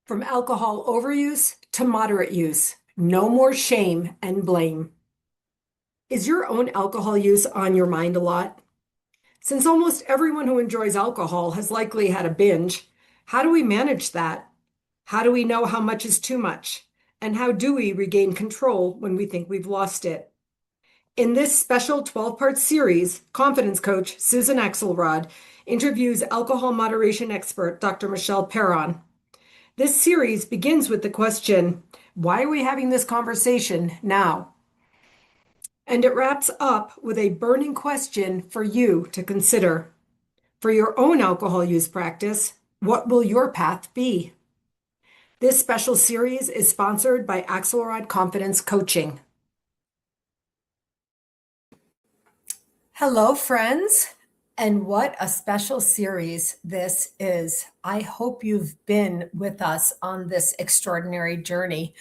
From alcohol overuse to moderate use, no more shame and blame. Is your own alcohol use on your mind a lot? Since almost everyone who enjoys alcohol has likely had a binge, how do we manage that? How do we know how much is too much? And how do we regain control when we think we've lost it? In this special 12-part series, Confidence Coach Susan Axelrod interviews alcohol moderation expert Dr. Michele Perron. This series begins with the question, why are we having this conversation now? And it wraps up with a burning question for you to consider. For your own alcohol use practice, what will your path be? This special series is sponsored by Axelrod Confidence Coaching. Hello, friends. And what a special series this is. I hope you've been with us on this extraordinary journey.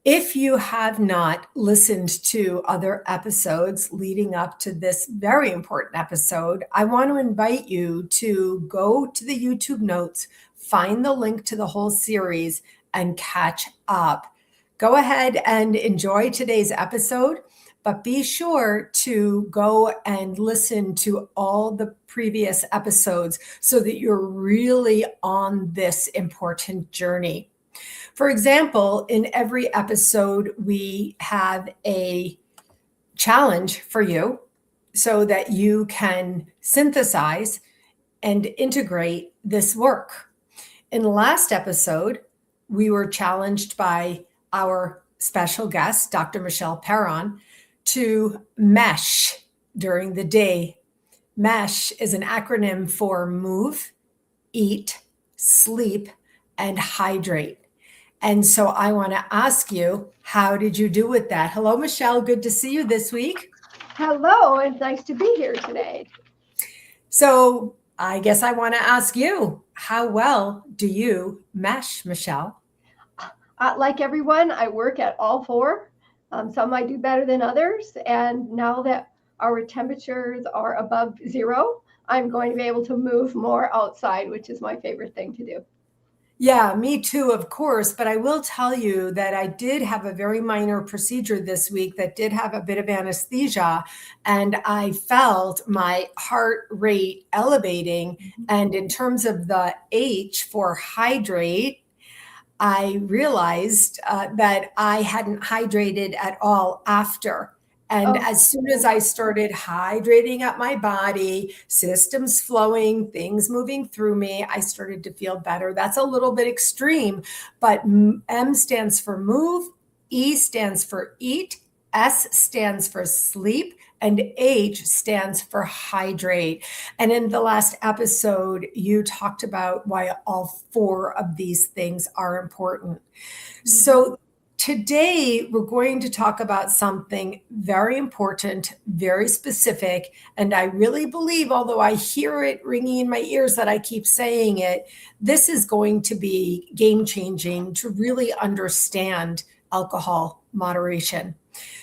If you have not listened to other episodes leading up to this very important episode, I want to invite you to go to the YouTube notes, find the link to the whole series, and catch up. Go ahead and enjoy today's episode. But be sure to go and listen to all the previous episodes so that you're really on this important journey. For example, in every episode, we have a challenge for you so that you can synthesize and integrate this work. In the last episode, we were challenged by our special guest, Dr. Michele Perron, to MESH during the day. MESH is an acronym for move, eat, sleep, and hydrate. And so I want to ask you, how did you do with that? Hello, Michele. Good to see you this week. Hello, and nice to be here today. So I guess I want to ask you, how well do you MESH, Michele? Like everyone, I work at all four. Some I do better than others. And now that our temperatures are above zero, I'm going to be able to move more outside, which is my favorite thing to do. Yeah, me too, of course. But I will tell you that I did have a very minor procedure this week that did have a bit of anesthesia, and I felt my heart rate elevating. And in terms of the H for hydrate, I realized that I hadn't hydrated at all after. And as soon as I started hydrating up my body, systems flowing, things moving through me, I started to feel better. That's a little bit extreme, but M stands for move, E stands for eat, S stands for sleep, and H stands for hydrate. And in the last episode, you talked about why all four of these things are important. So today, we're going to talk about something very important, very specific. And I really believe, although I hear it ringing in my ears that I keep saying it, this is going to be game-changing to really understand alcohol moderation.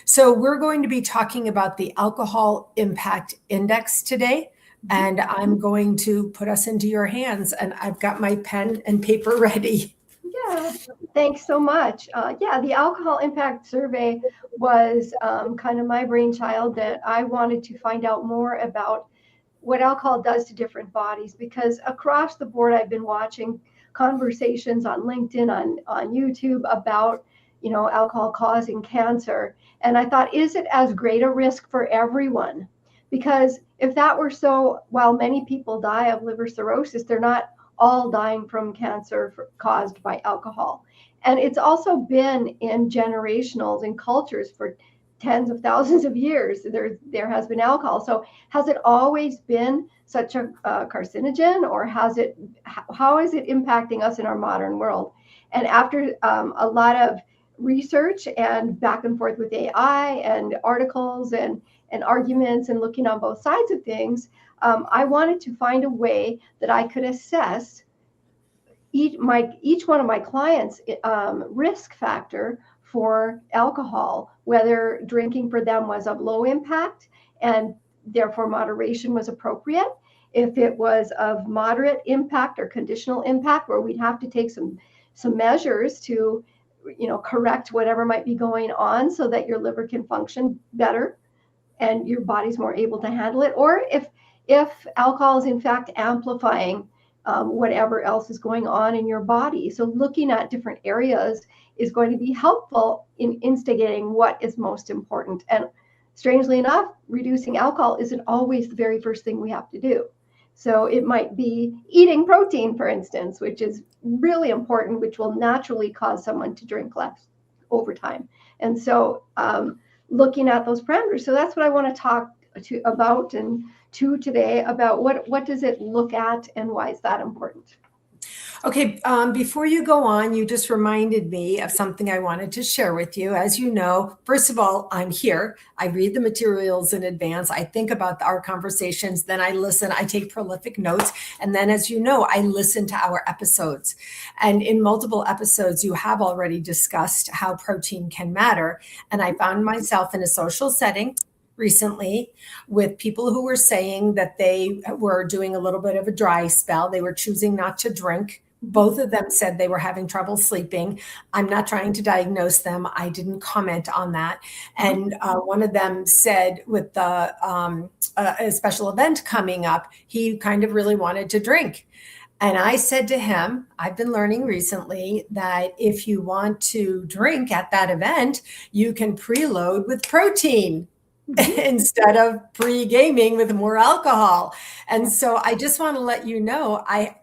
So we're going to be talking about the Alcohol Impact Index today, and I'm going to put us into your hands, and I've got my pen and paper ready. Yeah, thanks so much. The Alcohol Impact Survey was kind of my brainchild that I wanted to find out more about what alcohol does to different bodies, because across the board, I've been watching conversations on LinkedIn, on YouTube about alcohol causing cancer. And I thought, is it as great a risk for everyone? Because if that were so, while many people die of liver cirrhosis, they're not all dying from cancer caused by alcohol. And it's also been in generationals and cultures for tens of thousands of years. There has been alcohol. So has it always been such a carcinogen, or how is it impacting us in our modern world? And after a lot of research and back and forth with AI and articles and arguments and looking on both sides of things, I wanted to find a way that I could assess each one of my clients' risk factor for alcohol, whether drinking for them was of low impact and therefore moderation was appropriate. If it was of moderate impact or conditional impact, where we'd have to take some some measures to, correct whatever might be going on so that your liver can function better and your body's more able to handle it. Or if alcohol is in fact amplifying whatever else is going on in your body. So looking at different areas is going to be helpful in instigating what is most important. And strangely enough, reducing alcohol isn't always the very first thing we have to do. So it might be eating protein, for instance, which is really important, which will naturally cause someone to drink less over time. And so looking at those parameters. So that's what I want to talk about today, about what does it look at and why is that important? Okay, before you go on, you just reminded me of something I wanted to share with you. As you know, first of all, I'm here. I read the materials in advance. I think about our conversations, then I listen. I take prolific notes. And then, as you know, I listen to our episodes. And in multiple episodes, you have already discussed how protein can matter. And I found myself in a social setting recently with people who were saying that they were doing a little bit of a dry spell. They were choosing not to drink. Both of them said they were having trouble sleeping. I'm not trying to diagnose them. I didn't comment on that. And one of them said with the a special event coming up, he kind of really wanted to drink. And I said to him, I've been learning recently that if you want to drink at that event, you can preload with protein instead of pre-gaming with more alcohol. And so I just want to let you know, I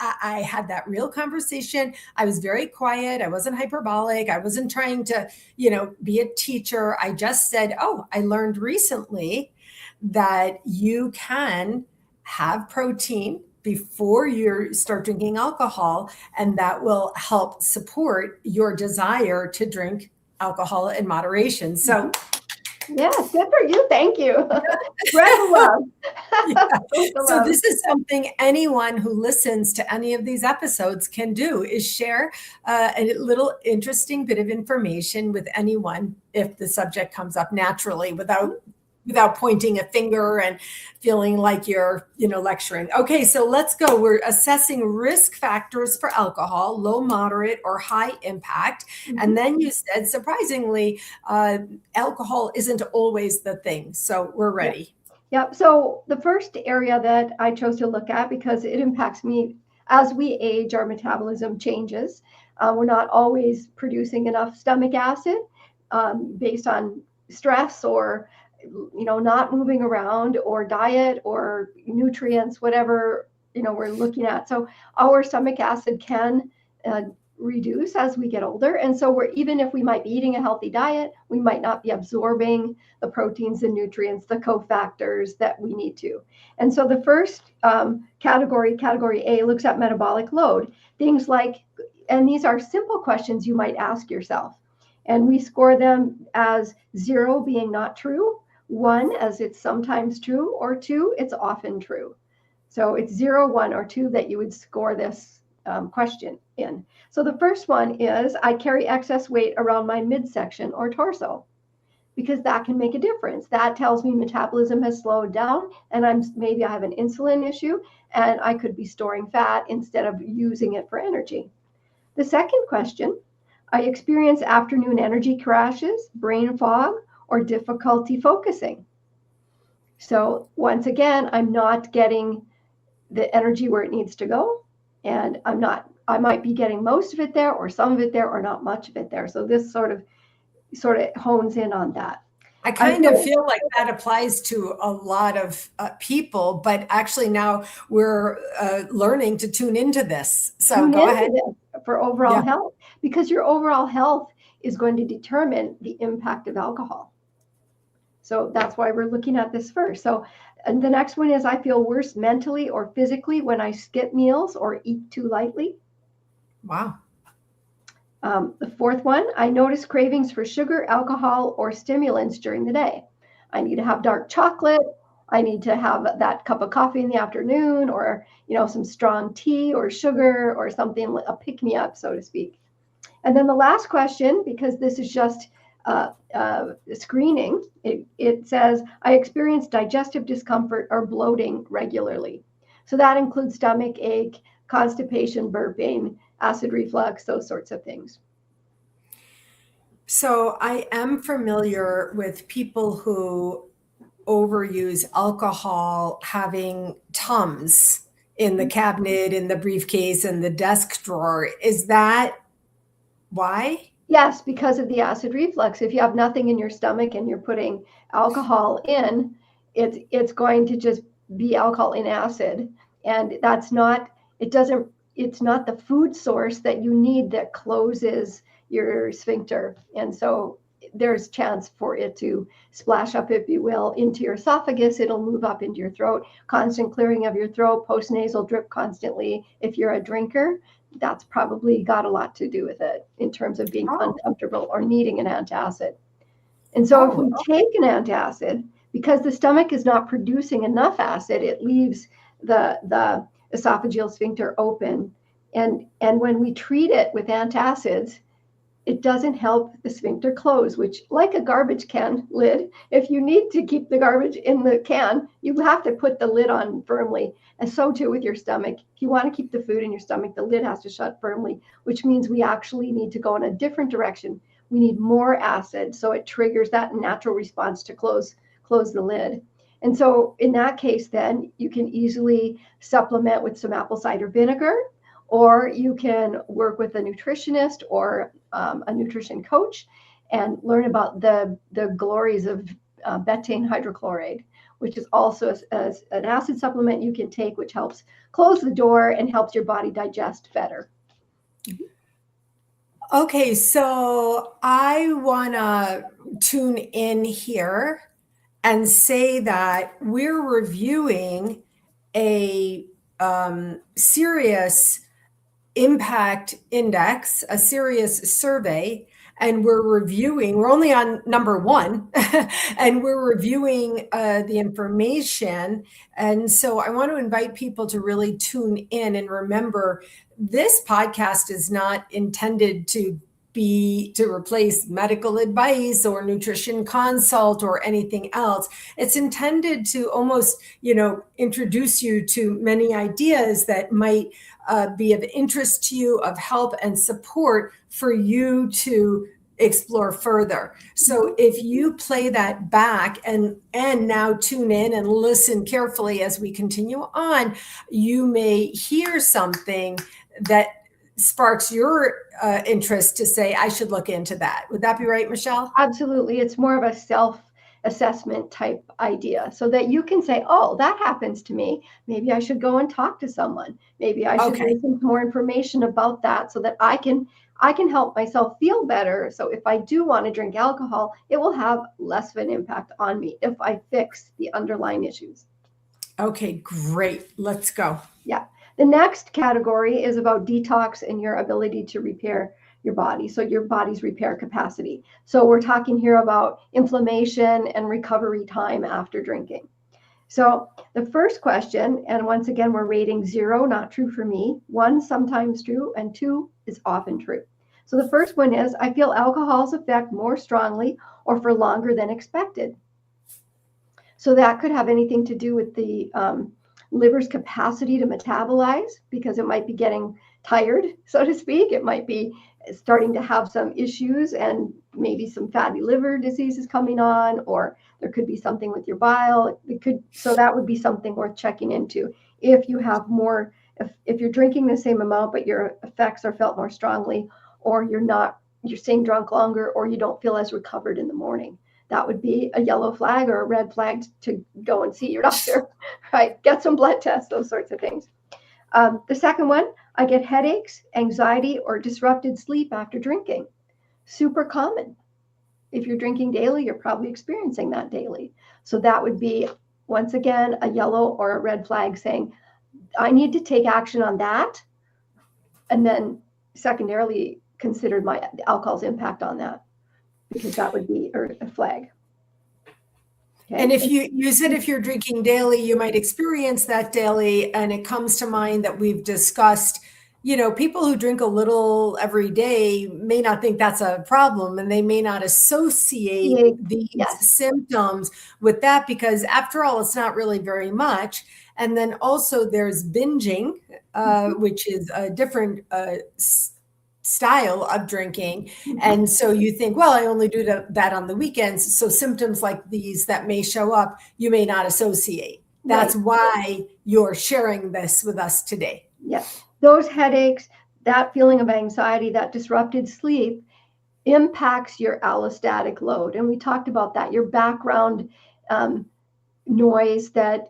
had that real conversation. I was very quiet. I wasn't hyperbolic. I wasn't trying to, be a teacher. I just said, I learned recently that you can have protein before you start drinking alcohol, and that will help support your desire to drink alcohol in moderation. So yeah, good for you. Thank you. Spread the love. So this is something anyone who listens to any of these episodes can do, is share a little interesting bit of information with anyone if the subject comes up naturally without pointing a finger and feeling like you're, lecturing. Okay, so let's go. We're assessing risk factors for alcohol, low, moderate, or high impact. Mm-hmm. And then you said, surprisingly, alcohol isn't always the thing. So we're ready. Yep. So the first area that I chose to look at, because it impacts me as we age, our metabolism changes. We're not always producing enough stomach acid based on stress or not moving around or diet or nutrients, whatever, we're looking at. So our stomach acid can reduce as we get older. And so even if we might be eating a healthy diet, we might not be absorbing the proteins and nutrients, the cofactors that we need to. And so the first category A, looks at metabolic load. Things like, and these are simple questions you might ask yourself. And we score them as 0 being not true, 1 as it's sometimes true, or 2, it's often true. So it's 0, 1, or 2 that you would score this question in. So the first one is, I carry excess weight around my midsection or torso, because that can make a difference. That tells me metabolism has slowed down and maybe I have an insulin issue and I could be storing fat instead of using it for energy. The second question, I experience afternoon energy crashes, brain fog, or difficulty focusing. So once again, I'm not getting the energy where it needs to go, and I might be getting most of it there or some of it there or not much of it there. So this sort of hones in on that. I kind of feel like that applies to a lot of people, but actually now we're learning to tune into this. So go ahead. For overall health, because your overall health is going to determine the impact of alcohol. So that's why we're looking at this first. So, and the next one is, I feel worse mentally or physically when I skip meals or eat too lightly. Wow. The fourth one, I notice cravings for sugar, alcohol, or stimulants during the day. I need to have dark chocolate. I need to have that cup of coffee in the afternoon, or, some strong tea or sugar or something, a pick-me-up, so to speak. And then the last question, because this is just screening, it says, I experience digestive discomfort or bloating regularly. So that includes stomach ache, constipation, burping, acid reflux, those sorts of things. So I am familiar with people who overuse alcohol having Tums in the cabinet, in the briefcase, in the desk drawer. Is that why? Yes, because of the acid reflux. If you have nothing in your stomach and you're putting alcohol in, it's going to just be alcohol in acid. And that's not, it's not the food source that you need that closes your sphincter. And so there's chance for it to splash up, if you will, into your esophagus. It'll move up into your throat, constant clearing of your throat, postnasal drip constantly. If you're a drinker, that's probably got a lot to do with it in terms of being uncomfortable or needing an antacid. And so if we take an antacid, because the stomach is not producing enough acid, it leaves the esophageal sphincter open. And when we treat it with antacids, it doesn't help the sphincter close, which, like a garbage can lid, if you need to keep the garbage in the can, you have to put the lid on firmly. And so too with your stomach. If you want to keep the food in your stomach, the lid has to shut firmly, which means we actually need to go in a different direction. We need more acid, so it triggers that natural response to close the lid. And so in that case, then you can easily supplement with some apple cider vinegar, or you can work with a nutritionist or a nutrition coach and learn about the glories of betaine hydrochloride, which is also an acid supplement you can take, which helps close the door and helps your body digest better. Okay, so I want to tune in here and say that we're reviewing a serious impact index, a serious survey, and we're only on number 1, and we're reviewing the information. And so I want to invite people to really tune in and remember, this podcast is not intended to replace medical advice or nutrition consult or anything else. It's intended to almost, introduce you to many ideas that might be of interest to you, of help and support for you to explore further. So if you play that back and now tune in and listen carefully as we continue on, you may hear something that sparks your interest to say, I should look into that. Would that be right, Michele? Absolutely. It's more of a self-assessment type idea, so that you can say, oh, that happens to me. Maybe I should go and talk to someone. Maybe I should listen to more information about that, so that I can help myself feel better. So if I do want to drink alcohol, it will have less of an impact on me if I fix the underlying issues. Okay, great. Let's go. Yeah. The next category is about detox and your ability to repair your body. So your body's repair capacity. So we're talking here about inflammation and recovery time after drinking. So the first question, and once again, we're rating 0, not true for me, 1, sometimes true, and 2 is often true. So the first one is, I feel alcohol's effect more strongly or for longer than expected. So that could have anything to do with the liver's capacity to metabolize, because it might be getting tired, so to speak. It might be starting to have some issues and maybe some fatty liver diseases coming on, or there could be something with your bile. So that would be something worth checking into. If you have more, if you're drinking the same amount, but your effects are felt more strongly, or you're staying drunk longer, or you don't feel as recovered in the morning. That would be a yellow flag or a red flag to go and see your doctor, right? Get some blood tests, those sorts of things. The second one, I get headaches, anxiety, or disrupted sleep after drinking. Super common. If you're drinking daily, you're probably experiencing that daily. So that would be, once again, a yellow or a red flag saying, I need to take action on that. And then secondarily, consider my alcohol's impact on that, because that would be a flag. Okay. And if you said if you're drinking daily, you might experience that daily. And it comes to mind that we've discussed People who drink a little every day may not think that's a problem, and they may not associate these Yes. symptoms with that, because after all, it's not really very much. And then also there's binging, which is a different style of drinking. And so you think, well, I only do that on the weekends. So symptoms like these that may show up, you may not associate. That's Right. why you're sharing this with us today. Yeah. Those headaches, that feeling of anxiety, that disrupted sleep impacts your allostatic load. And we talked about that, your background noise that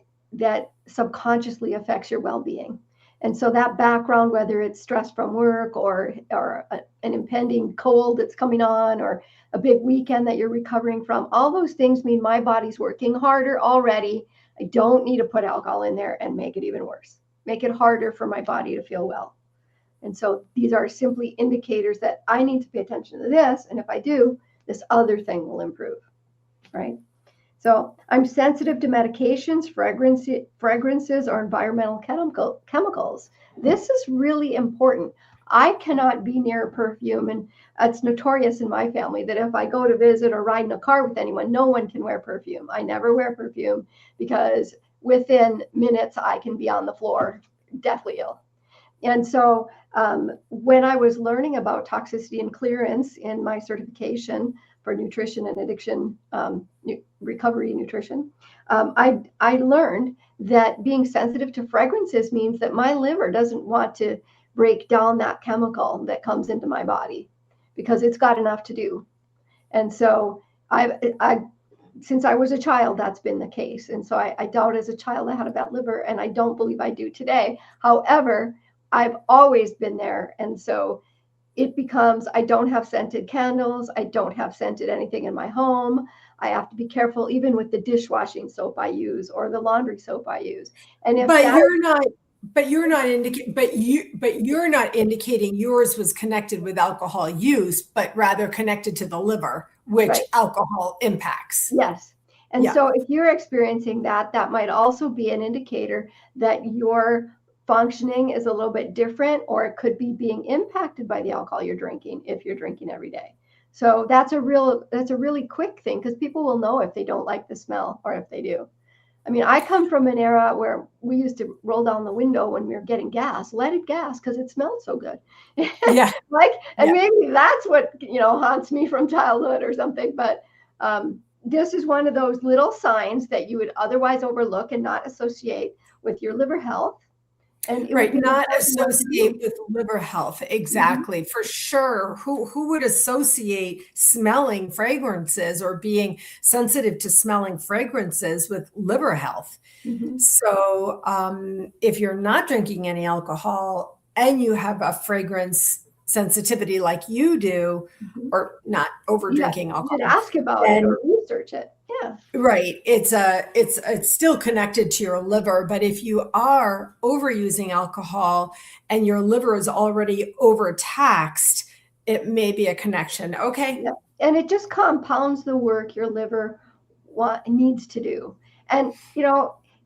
subconsciously affects your well-being. And so that background, whether it's stress from work or an impending cold that's coming on, or a big weekend that you're recovering from, all those things mean my body's working harder already. I don't need to put alcohol in there and make it even worse, make it harder for my body to feel well. And so these are simply indicators that I need to pay attention to this. And if I do, this other thing will improve, right? So I'm sensitive to medications, fragrances, or environmental chemicals. This is really important. I cannot be near perfume, and it's notorious in my family that if I go to visit or ride in a car with anyone, no one can wear perfume. I never wear perfume because within minutes I can be on the floor, deathly ill. And so when I was learning about toxicity and clearance in my certification for nutrition and addiction recovery nutrition, I learned that being sensitive to fragrances means that my liver doesn't want to break down that chemical that comes into my body because it's got enough to do. And so I since I was a child, that's been the case. And so I doubt as a child I had a bad liver, and I don't believe I do today. However, I've always been there. And so it becomes, I don't have scented candles. I don't have scented anything in my home. I have to be careful even with the dishwashing soap I use or the laundry soap I use. And if But that, you're not indicating yours was connected with alcohol use, but rather connected to the liver, which right, alcohol impacts. yes. And Yeah. so if you're experiencing that, that might also be an indicator that your functioning is a little bit different, or it could be being impacted by the alcohol you're drinking if you're drinking every day. So that's a really quick thing, because people will know if they don't like the smell or if they do. I mean, I come from an era where we used to roll down the window when we were getting gas, leaded gas, because it smelled so good. Yeah. Like, and Yeah. maybe that's what, haunts me from childhood or something. But this is one of those little signs that you would otherwise overlook and not associate with your liver health. And it would Right. be an Not important one to associate do. with liver health. Mhm. Exactly. For sure. Who would associate smelling fragrances or being sensitive to smelling fragrances with liver health? Mhm. So, if you're not drinking any alcohol and you have a fragrance sensitivity like you do, Mhm. or not over Yeah, drinking you should alcohol, ask about it then or research it. Yeah. right, it's still connected to your liver. But if you are overusing alcohol and your liver is already overtaxed, it may be a connection. Okay. Yep. And it just compounds the work your liver needs to do. And,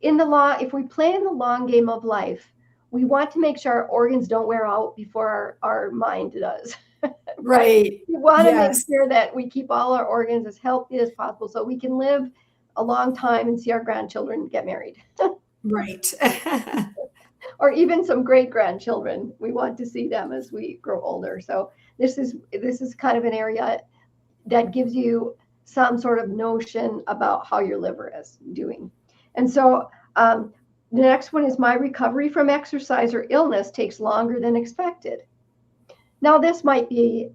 in the long, if we play in the long game of life, we want to make sure our organs don't wear out before our mind does. Right? Right. We want to make Yes. sure that we keep all our organs as healthy as possible so we can live a long time and see our grandchildren get married, Right. or even some great grandchildren. We want to see them as we grow older. So this is kind of an area that gives you some sort of notion about how your liver is doing. And so the next one is, my recovery from exercise or illness takes longer than expected. Now, this might be,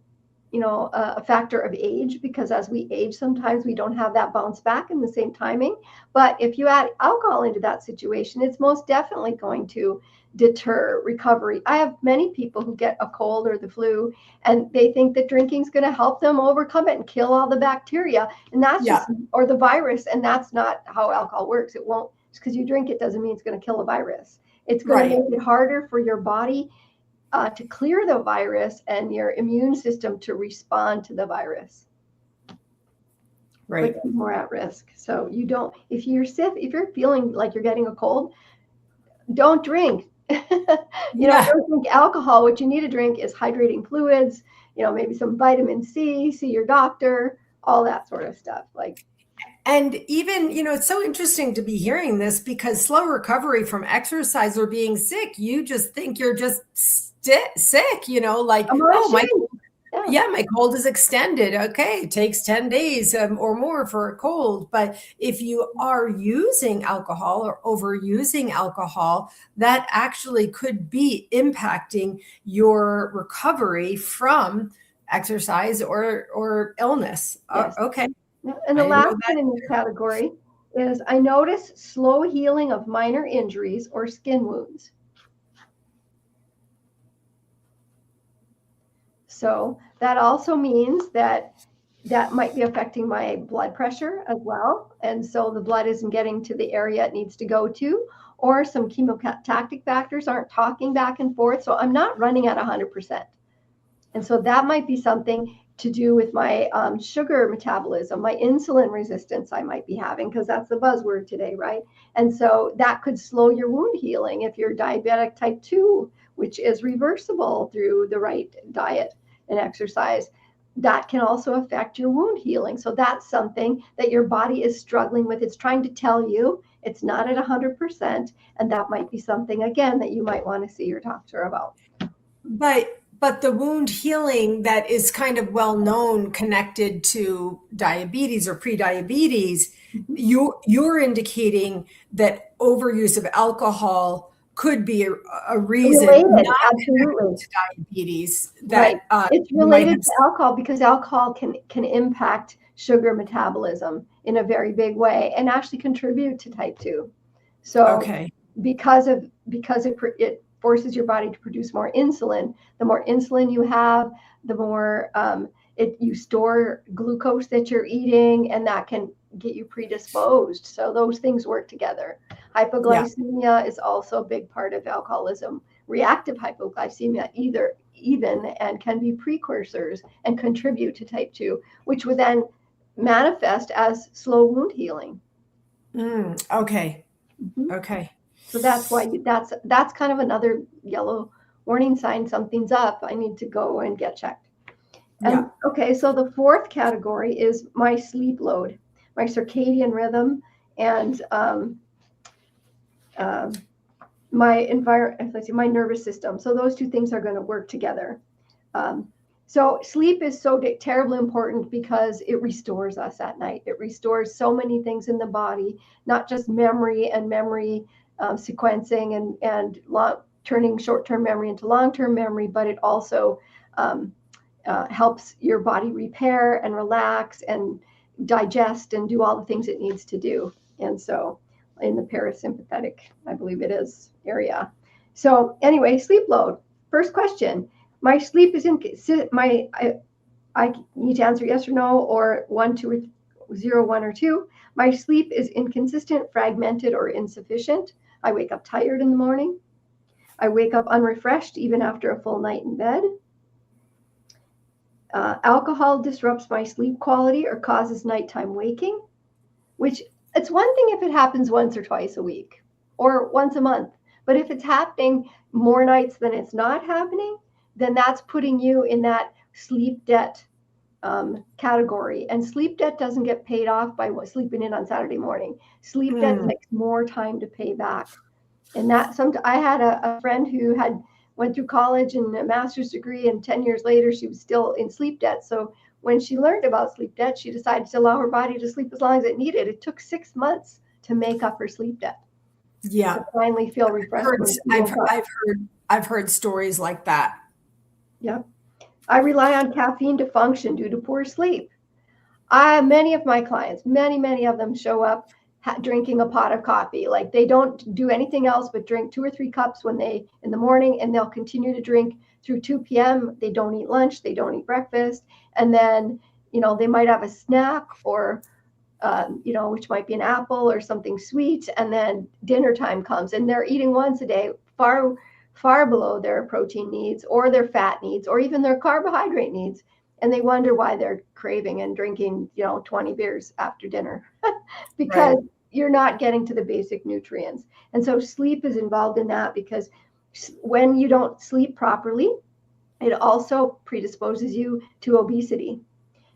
a factor of age, because as we age, sometimes we don't have that bounce back in the same timing. But if you add alcohol into that situation, it's most definitely going to deter recovery. I have many people who get a cold or the flu, and they think that drinking is going to help them overcome it and kill all the bacteria. And that's Yeah. or the virus. And that's not how alcohol works. It won't, just because you drink it doesn't mean it's going to kill a virus. It's going to Right. make it harder for your body to clear the virus and your immune system to respond to the virus. Right. Puts you more at risk. So you don't, if you're sick, if you're feeling like you're getting a cold, don't drink Yeah. Don't drink alcohol. What you need to drink is hydrating fluids, maybe some vitamin C, see your doctor, all that sort of stuff. And even, it's so interesting to be hearing this because slow recovery from exercise or being sick, you just think you're just sick, like, I'm on a oh, shame. my cold is extended. Okay, it takes 10 days or more for a cold. But if you are using alcohol or overusing alcohol, that actually could be impacting your recovery from exercise or illness. Yes. Okay. And the I didn't know last that. one in this category is I notice slow healing of minor injuries or skin wounds. So that also means that might be affecting my blood pressure as well. And so the blood isn't getting to the area it needs to go to, or some chemotactic factors aren't talking back and forth. So I'm not running at 100%. And so that might be something to do with my sugar metabolism, my insulin resistance I might be having, because that's the buzzword today, right? And so that could slow your wound healing if you're diabetic type 2, which is reversible through the right diet and exercise. That can also affect your wound healing. So that's something that your body is struggling with. It's trying to tell you it's not at 100%. And that might be something, again, that you might want to see your doctor about. But the wound healing that is kind of well known connected to diabetes or pre-diabetes, you're indicating that overuse of alcohol could be a reason Related, not connected absolutely. to diabetes Right. that It's you might have. related to alcohol because alcohol can impact sugar metabolism in a very big way and actually contribute to type 2. So Okay. because it forces your body to produce more insulin, the more insulin you have, the more you store glucose that you're eating, and that can get you predisposed. So those things work together. Yeah. Hypoglycemia is also a big part of alcoholism. Reactive hypoglycemia even and can be precursors and contribute to type 2, which would then manifest as slow wound healing. Okay. Mm-hmm. Okay. So that's why that's kind of another yellow warning sign. Something's up. I need to go and get checked. Yeah. And okay, so the fourth category is my sleep load, my circadian rhythm, and my nervous system. So those two things are going to work together. So sleep is so terribly important because it restores us at night. It restores so many things in the body, not just memory and memory sequencing and turning short-term memory into long-term memory, but it also helps your body repair and relax and digest and do all the things it needs to do. And so in the parasympathetic, I believe it is, area. So anyway, sleep load. First question. My sleep is I need to answer yes or no, or 1, 2, or 0, 1, or 2. My sleep is inconsistent, fragmented, or insufficient. I wake up tired in the morning. I wake up unrefreshed even after a full night in bed. Alcohol disrupts my sleep quality or causes nighttime waking, which it's one thing if it happens once or twice a week or once a month. But if it's happening more nights than it's not happening, then that's putting you in that sleep debt category. And sleep debt doesn't get paid off by sleeping in on Saturday morning. Sleep debt takes more time to pay back. And I had a friend who went through college and a master's degree, and 10 years later, she was still in sleep debt. So when she learned about sleep debt, she decided to allow her body to sleep as long as it needed. It took 6 months to make up her sleep debt. Yeah. To finally feel refreshed. I've heard stories like that. Yep. I rely on caffeine to function due to poor sleep. Many of my clients, many of them show up drinking a pot of coffee. Like they don't do anything else but drink 2 or 3 cups in the morning, and they'll continue to drink through 2 p.m. They don't eat lunch, they don't eat breakfast, and then they might have a snack or which might be an apple or something sweet, and then dinner time comes, and they're eating once a day, far below their protein needs or their fat needs or even their carbohydrate needs. And they wonder why they're craving and drinking, 20 beers after dinner because you're not getting to the basic nutrients. And so sleep is involved in that because When you don't sleep properly, it also predisposes you to obesity.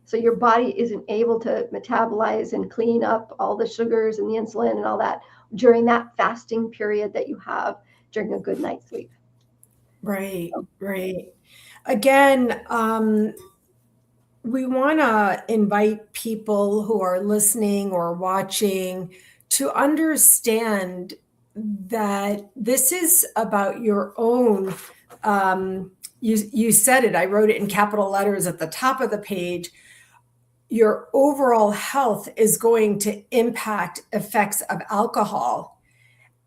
So your body isn't able to metabolize and clean up all the sugars and the insulin and all that during that fasting period that you have during a good night's sleep. Right, right. Again, we want to invite people who are listening or watching to understand that this is about your own. You said it, I wrote it in capital letters at the top of the page. Your overall health is going to impact effects of alcohol.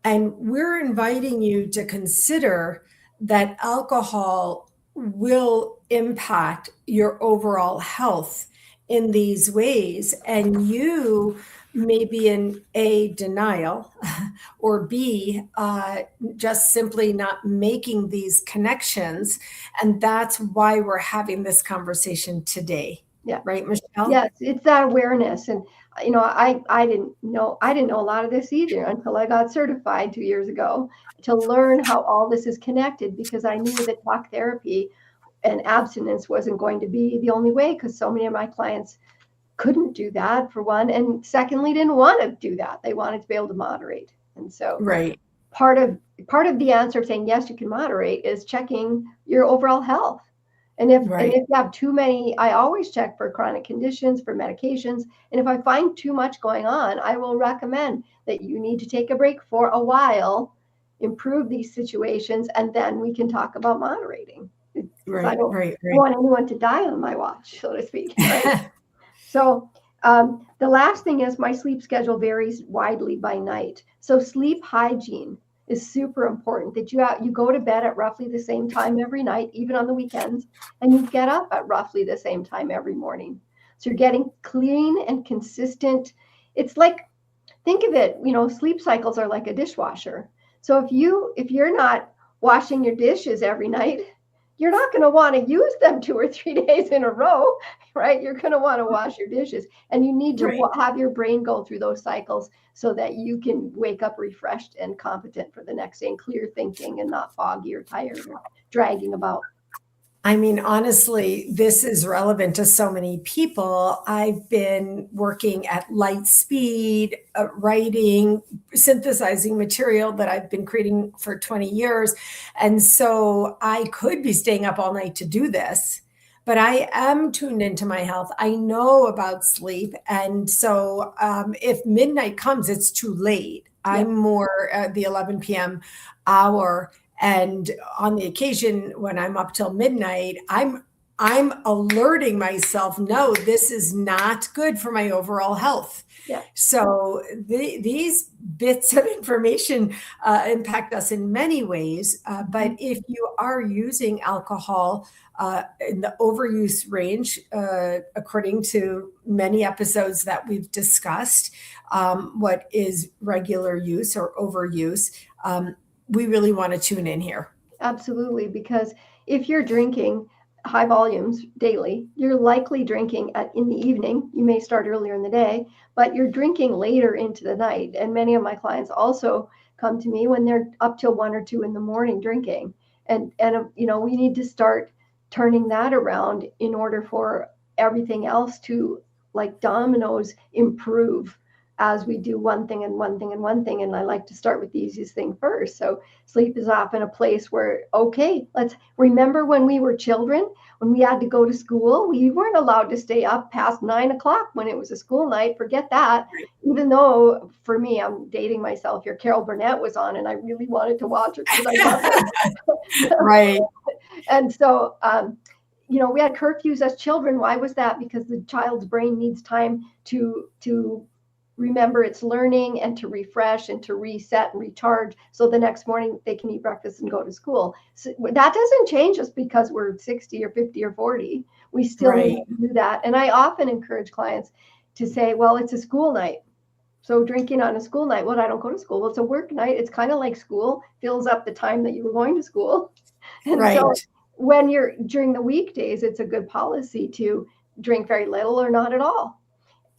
And we're inviting you to consider that alcohol will impact your overall health in these ways. And you may be in A, denial, or B, just simply not making these connections. And that's why we're having this conversation today. Yeah. Right, Michele? Yes, it's that awareness. And I didn't know a lot of this either until I got certified 2 years ago to learn how all this is connected, because I knew that talk therapy and abstinence wasn't going to be the only way, because so many of my clients couldn't do that, for one, and secondly didn't want to do that. They wanted to be able to moderate. And so Right. part of the answer of saying yes, you can moderate, is checking your overall health. And if you have too many, I always check for chronic conditions, for medications. And if I find too much going on, I will recommend that you need to take a break for a while, improve these situations, and then we can talk about moderating. I don't want anyone to die on my watch, so to speak. Right? So the last thing is, my sleep schedule varies widely by night. So sleep hygiene is super important, that you go to bed at roughly the same time every night, even on the weekends, and you get up at roughly the same time every morning. So you're getting clean and consistent. It's like, think of it, sleep cycles are like a dishwasher. So if you're not washing your dishes every night, you're not going to want to use them 2 or 3 days in a row, right? You're going to want to wash your dishes, and you need to have your brain go through those cycles so that you can wake up refreshed and competent for the next day, and clear thinking, and not foggy or tired or dragging about. I mean, honestly, this is relevant to so many people. I've been working at light speed, writing, synthesizing material that I've been creating for 20 years. And so I could be staying up all night to do this, but I am tuned into my health. I know about sleep. And so if midnight comes, it's too late. I'm more at the 11 p.m. hour. And on the occasion when I'm up till midnight, I'm alerting myself, no, this is not good for my overall health. Yeah. So these bits of information impact us in many ways. But if you are using alcohol in the overuse range, according to many episodes that we've discussed, what is regular use or overuse, we really want to tune in here. Absolutely, because if you're drinking high volumes daily, you're likely drinking in the evening. You may start earlier in the day, but you're drinking later into the night. And many of my clients also come to me when they're up till 1 or 2 in the morning drinking. And we need to start turning that around in order for everything else to, like dominoes, improve as we do one thing and one thing and one thing. And I like to start with the easiest thing first. So sleep is often a place where, okay, let's remember when we were children, when we had to go to school, we weren't allowed to stay up past 9 o'clock when it was a school night. Forget that. Even though, for me, I'm dating myself here, Carol Burnett was on, and I really wanted to watch her because I love her. Right. And so, we had curfews as children. Why was that? Because the child's brain needs time to remember its learning, and to refresh, and to reset and recharge, so the next morning they can eat breakfast and go to school. So that doesn't change just because we're 60 or 50 or 40. We still need to do that. And I often encourage clients to say, well, it's a school night. So drinking on a school night, well, I don't go to school. Well, it's a work night. It's kind of like school, fills up the time that you were going to school. And so when you're during the weekdays, it's a good policy to drink very little or not at all.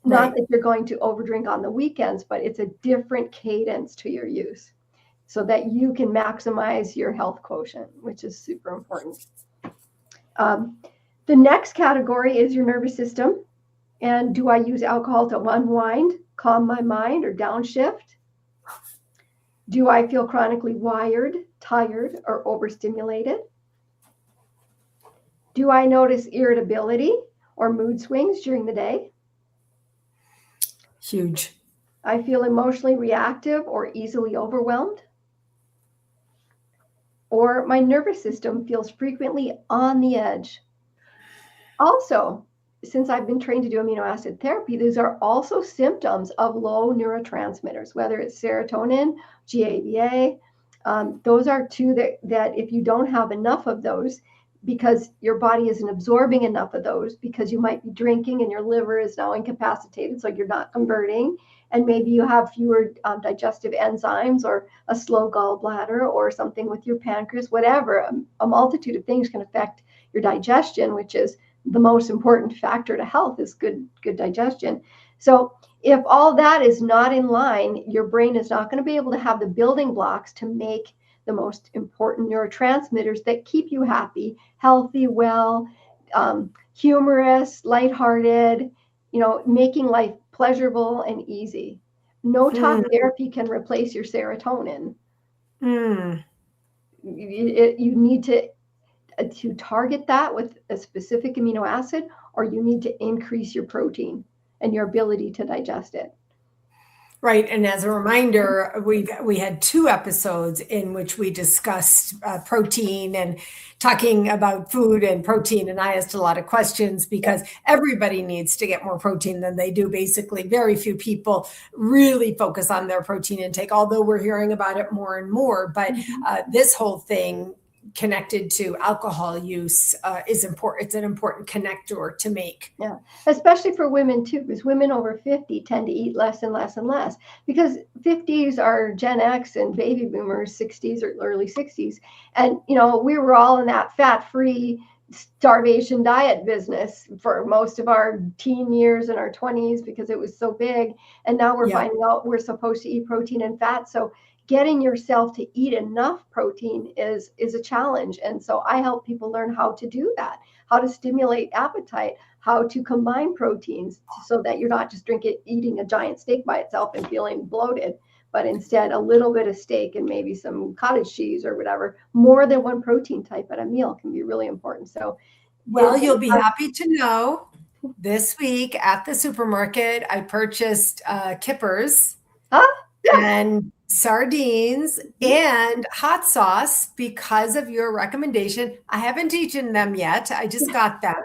Not that you're going to overdrink on the weekends, but it's a different cadence to your use. so that you can maximize your health quotient, which is super important. The next category is your nervous system. And do I use alcohol to unwind, calm my mind, or downshift? Do I feel chronically wired, tired, or overstimulated? Do I notice irritability or mood swings during the day? Huge. I feel emotionally reactive or easily overwhelmed? Or my nervous system feels frequently on the edge. Also, since I've been trained to do amino acid therapy, these are also symptoms of low neurotransmitters, whether it's serotonin, GABA. Those are two that if you don't have enough of those, because your body isn't absorbing enough of those, because you might be drinking and your liver is now incapacitated, so you're not converting, and maybe you have fewer digestive enzymes or a slow gallbladder or something with your pancreas, whatever. A multitude of things can affect your digestion, which is the most important factor to health, is good digestion. So if all that is not in line, your brain is not going to be able to have the building blocks to make the most important neurotransmitters that keep you happy, healthy, well, humorous, lighthearted, making life pleasurable and easy. No talk therapy can replace your serotonin. You need to target that with a specific amino acid, or you need to increase your protein and your ability to digest it. Right. And as a reminder, we had 2 episodes in which we discussed protein and talking about food and protein. And I asked a lot of questions because everybody needs to get more protein than they do. Basically, very few people really focus on their protein intake, although we're hearing about it more and more. But this whole thing connected to alcohol use is important. It's an important connector to make. Yeah, especially for women too, because women over 50 tend to eat less and less and less, because 50s are Gen X and baby boomers, 60s or early 60s. And, we were all in that fat-free starvation diet business for most of our teen years and our 20s because it was so big. And now we're finding out we're supposed to eat protein and fat. So getting yourself to eat enough protein is a challenge. And so I help people learn how to do that, how to stimulate appetite, how to combine proteins so that you're not just eating a giant steak by itself and feeling bloated, but instead a little bit of steak and maybe some cottage cheese or whatever. More than one protein type at a meal can be really important. So, well, you'll be happy to know this week at the supermarket, I purchased kippers and sardines and hot sauce because of your recommendation. I haven't eaten them yet. I just got them,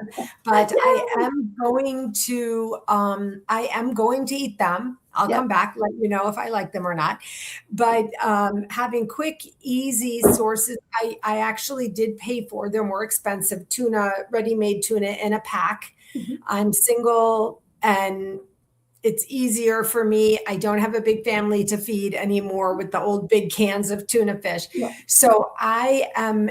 but I am going to eat them. I'll come back, let you know if I like them or not. But having quick, easy sources, I actually did pay for. They're more expensive tuna, ready-made tuna in a pack. I'm single and it's easier for me. I don't have a big family to feed anymore with the old big cans of tuna fish. So I am,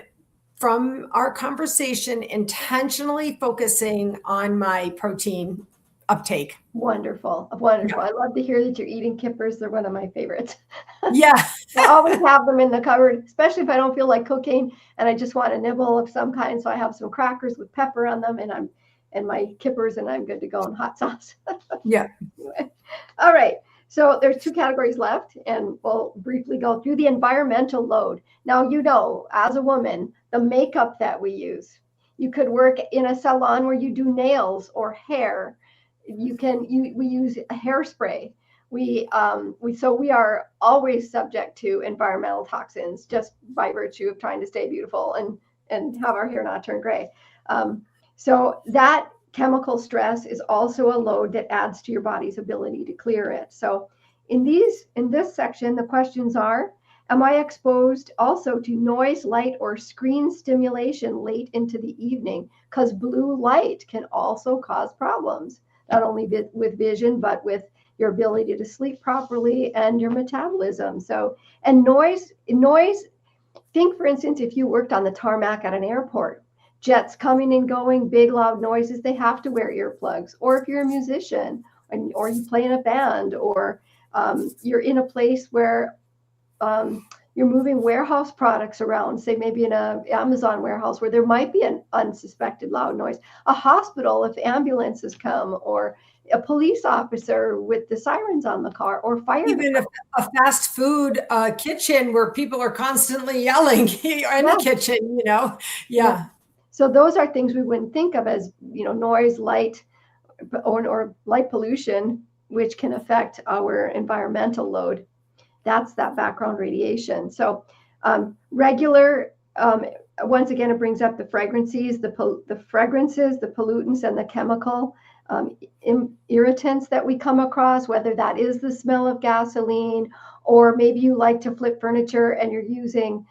from our conversation, intentionally focusing on my protein uptake. Wonderful. I love to hear that you're eating kippers. They're one of my favorites. Yeah. I always have them in the cupboard, especially if I don't feel like cooking and I just want a nibble of some kind. So I have some crackers with pepper on them and my kippers, and I'm good to go in hot sauce. All right. So there's 2 categories left, and we'll briefly go through the environmental load. Now, as a woman, the makeup that we use. You could work in a salon where you do nails or hair. We use hairspray. We are always subject to environmental toxins just by virtue of trying to stay beautiful and have our hair not turn gray. So that chemical stress is also a load that adds to your body's ability to clear it. So in this section, the questions are, am I exposed also to noise, light, or screen stimulation late into the evening? Because blue light can also cause problems, not only with vision, but with your ability to sleep properly and your metabolism. So, and noise, think for instance, if you worked on the tarmac at an airport, jets coming and going, big loud noises, they have to wear earplugs. Or if you're a musician or you play in a band, or you're in a place where you're moving warehouse products around, say maybe in a Amazon warehouse where there might be an unsuspected loud noise, a hospital if ambulances come, or a police officer with the sirens on the car, or fire Even a fast food kitchen where people are constantly yelling in the kitchen, you know? Yeah. So those are things we wouldn't think of as, noise, light, or light pollution, which can affect our environmental load. That's that background radiation. So regular, once again, it brings up the fragrances, the pollutants, and the chemical irritants that we come across, whether that is the smell of gasoline, or maybe you like to flip furniture and you're using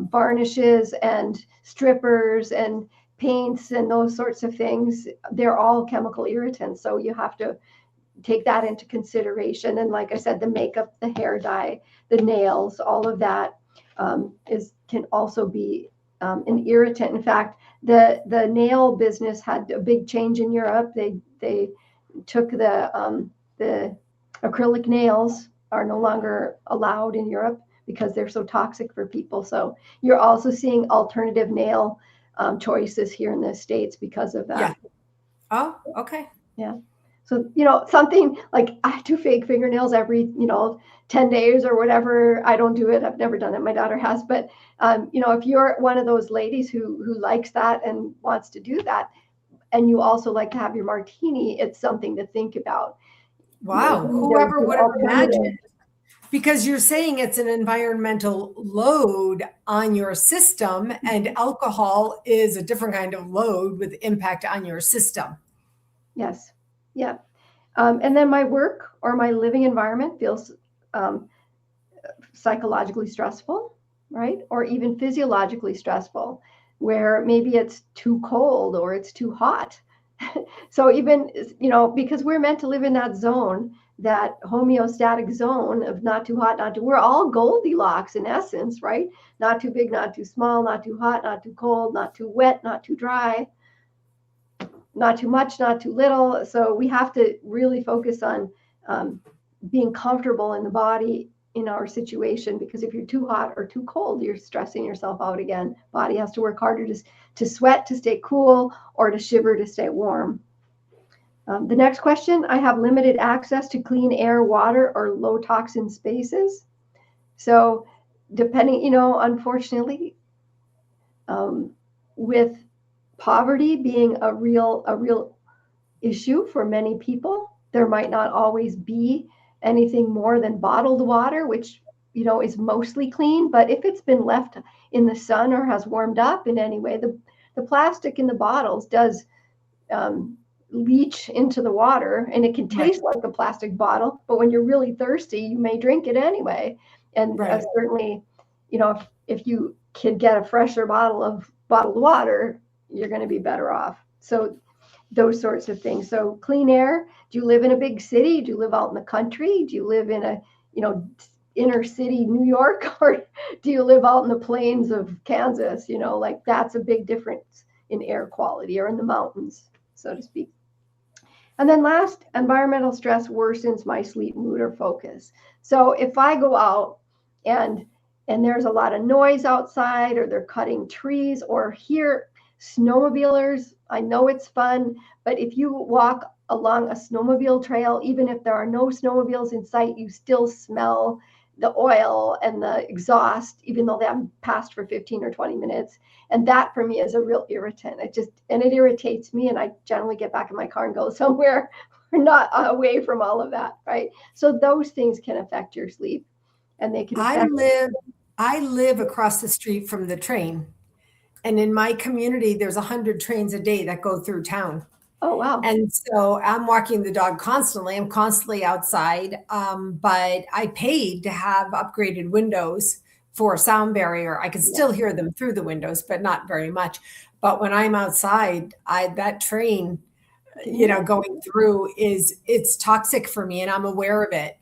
varnishes and strippers and paints and those sorts of things. They're all chemical irritants. So you have to take that into consideration. And like I said, the makeup, the hair dye, the nails, all of that can also be an irritant. In fact, the nail business had a big change in Europe. They took the acrylic nails are no longer allowed in Europe because they're so toxic for people. So you're also seeing alternative nail choices here in the States because of that. Yeah. Oh, okay. Yeah. So, something like I do fake fingernails every, 10 days or whatever. I don't do it. I've never done it. My daughter has. But, if you're one of those ladies who likes that and wants to do that, and you also like to have your martini, it's something to think about. Wow. Whoever would have imagined? Because you're saying it's an environmental load on your system, and alcohol is a different kind of load with impact on your system. Yes. Yeah. And then my work or my living environment feels psychologically stressful, right? Or even physiologically stressful, where maybe it's too cold or it's too hot. So even, because we're meant to live in that zone, that homeostatic zone of not too hot, we're all Goldilocks in essence, right? Not too big, not too small, not too hot, not too cold, not too wet, not too dry, not too much, not too little. So we have to really focus on being comfortable in the body in our situation, because if you're too hot or too cold, you're stressing yourself out again. Body has to work harder to sweat to stay cool, or to shiver to stay warm. The next question, I have limited access to clean air, water, or low toxin spaces. So depending, unfortunately, with poverty being a real issue for many people, there might not always be anything more than bottled water, which is mostly clean. But if it's been left in the sun or has warmed up in any way, the plastic in the bottles does leach into the water, and it can taste like a plastic bottle, but when you're really thirsty, you may drink it anyway. And certainly, if you can get a fresher bottle of bottled water, you're going to be better off. So those sorts of things. So clean air. Do you live in a big city? Do you live out in the country? Do you live in a, inner city New York, or do you live out in the plains of Kansas? Like that's a big difference in air quality, or in the mountains, so to speak. And then last, environmental stress worsens my sleep, mood, or focus. So if I go out and there's a lot of noise outside, or they're cutting trees, or hear snowmobilers, I know it's fun, but if you walk along a snowmobile trail, even if there are no snowmobiles in sight, you still smell the oil and the exhaust, even though they haven't passed for 15 or 20 minutes. And that for me is a real irritant. It irritates me, and I generally get back in my car and go somewhere not away from all of that, right? So those things can affect your sleep, and they can affect. I live across the street from the train, and in my community, there's 100 trains a day that go through town. Oh, wow. And so I'm walking the dog constantly. I'm constantly outside. But I paid to have upgraded windows for sound barrier. I can still hear them through the windows, but not very much. But when I'm outside, that train, going through it's toxic for me, and I'm aware of it.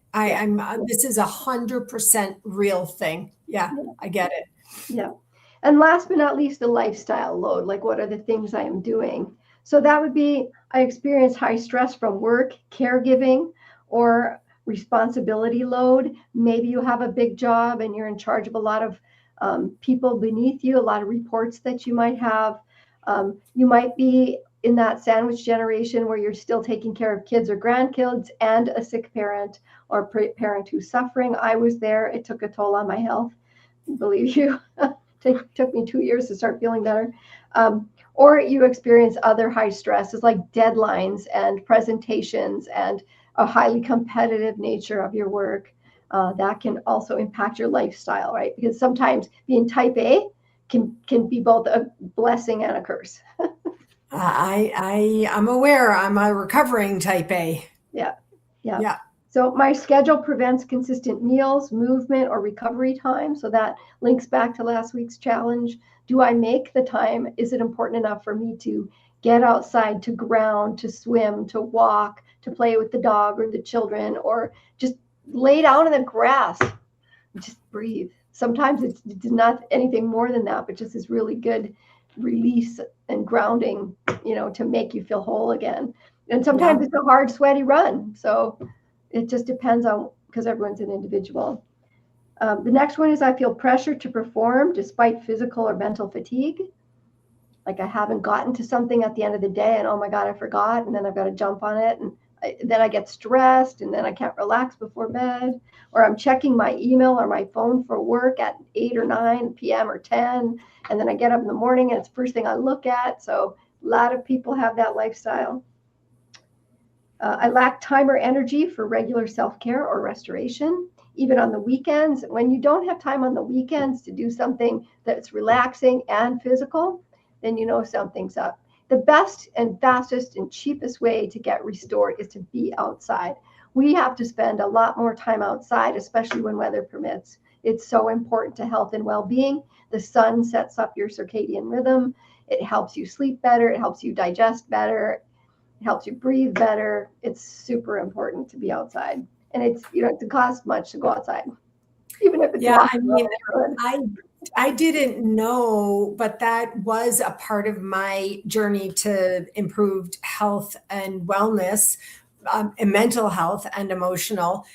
This is 100% real thing. Yeah, I get it. Yeah. And last but not least, the lifestyle load. Like, what are the things I am doing? So that would be, I experience high stress from work, caregiving, or responsibility load. Maybe you have a big job and you're in charge of a lot of people beneath you, a lot of reports that you might have. You might be in that sandwich generation where you're still taking care of kids or grandkids and a sick parent or parent who's suffering. I was there. It took a toll on my health. Believe you, it took me 2 years to start feeling better. Or you experience other high stresses like deadlines and presentations and a highly competitive nature of your work. That can also impact your lifestyle, right? Because sometimes being type A can be both a blessing and a curse. I'm aware. I'm a recovering type A. Yeah. Yeah. So my schedule prevents consistent meals, movement, or recovery time. So that links back to last week's challenge. Do I make the time? Is it important enough for me to get outside, to ground, to swim, to walk, to play with the dog or the children, or just lay down in the grass, just breathe? Sometimes it's not anything more than that, but just this really good release and grounding, to make you feel whole again. And sometimes it's a hard, sweaty run. So it just depends on, because everyone's an individual. The next one is I feel pressure to perform despite physical or mental fatigue. Like I haven't gotten to something at the end of the day and, oh my God, I forgot. And then I've got to jump on it. And then I get stressed and then I can't relax before bed. Or I'm checking my email or my phone for work at 8 or 9 p.m. or 10. And then I get up in the morning and it's the first thing I look at. So a lot of people have that lifestyle. I lack time or energy for regular self-care or restoration, even on the weekends. When you don't have time on the weekends to do something that's relaxing and physical, then you know something's up. The best and fastest and cheapest way to get restored is to be outside. We have to spend a lot more time outside, especially when weather permits. It's so important to health and well-being. The sun sets up your circadian rhythm. It helps you sleep better. It helps you digest better. It helps you breathe better. It's super important to be outside. And it doesn't cost much to go outside, even if it's I didn't know, but that was a part of my journey to improved health and wellness, and mental health and emotional,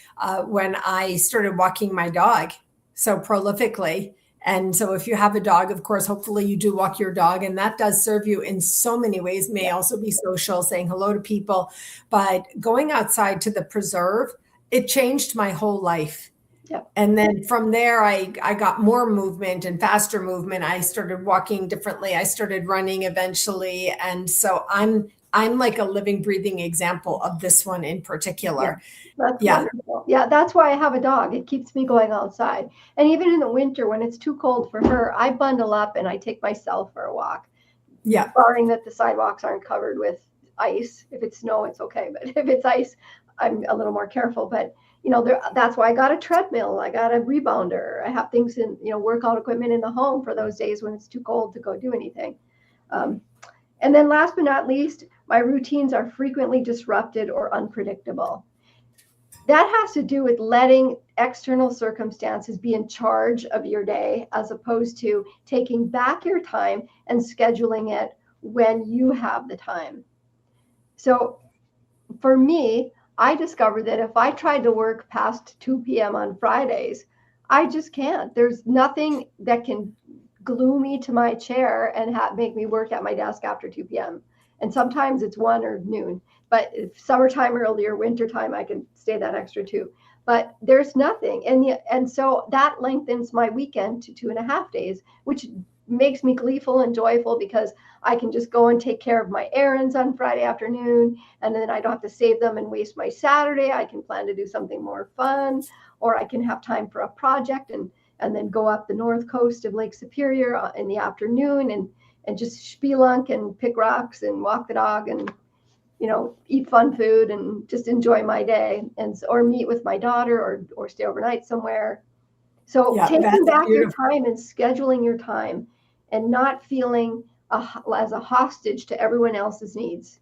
when I started walking my dog so prolifically. And so if you have a dog, of course, hopefully you do walk your dog, and that does serve you in so many ways. May also be social, saying hello to people, but going outside to the preserve, it changed my whole life. Yep. And then from there, I got more movement and faster movement. I started walking differently. I started running eventually. And so I'm like a living, breathing example of this one in particular. That's wonderful. Yeah, that's why I have a dog. It keeps me going outside. And even in the winter, when it's too cold for her, I bundle up and I take myself for a walk. Yeah. Barring that the sidewalks aren't covered with ice. If it's snow, it's okay. But if it's ice, I'm a little more careful. But that's why I got a treadmill. I got a rebounder. I have things in, workout equipment in the home for those days when it's too cold to go do anything. And then last but not least, my routines are frequently disrupted or unpredictable. That has to do with letting external circumstances be in charge of your day, as opposed to taking back your time and scheduling it when you have the time. So for me, I discovered that if I tried to work past 2 p.m. on Fridays, I just can't. There's nothing that can glue me to my chair and make me work at my desk after 2 p.m. And sometimes it's 1 or noon. But if summertime earlier, wintertime, I can stay that extra 2. But there's nothing. And so that lengthens my weekend to 2.5 days, which makes me gleeful and joyful because I can just go and take care of my errands on Friday afternoon. And then I don't have to save them and waste my Saturday. I can plan to do something more fun, or I can have time for a project and then go up the north coast of Lake Superior in the afternoon and just spelunk and pick rocks and walk the dog and eat fun food and just enjoy my day, or meet with my daughter or stay overnight somewhere. So taking back your time and scheduling your time and not feeling as a hostage to everyone else's needs.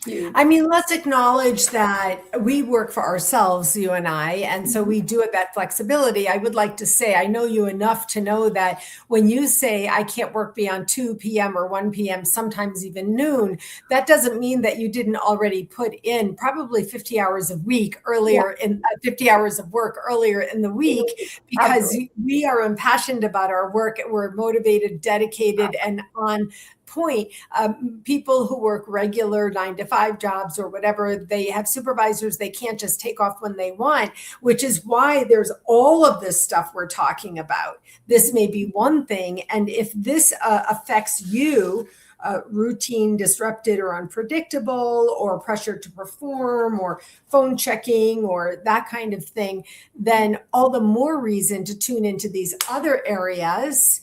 huge. I mean, let's acknowledge that we work for ourselves, you and I, and so we do have that flexibility. I would like to say, I know you enough to know that when you say I can't work beyond 2 p.m. or 1 p.m., sometimes even noon, that doesn't mean that you didn't already put in probably 50 hours a week Yeah, earlier in 50 hours of work earlier in the week, because absolutely. we are impassioned about our work. We're motivated, dedicated, and on point. People who work regular 9 to 5 jobs or whatever, they have supervisors, they can't just take off when they want, which is why there's all of this stuff we're talking about. This may be one thing. And if this affects you, routine disrupted or unpredictable, or pressure to perform, or phone checking, or that kind of thing, then all the more reason to tune into these other areas.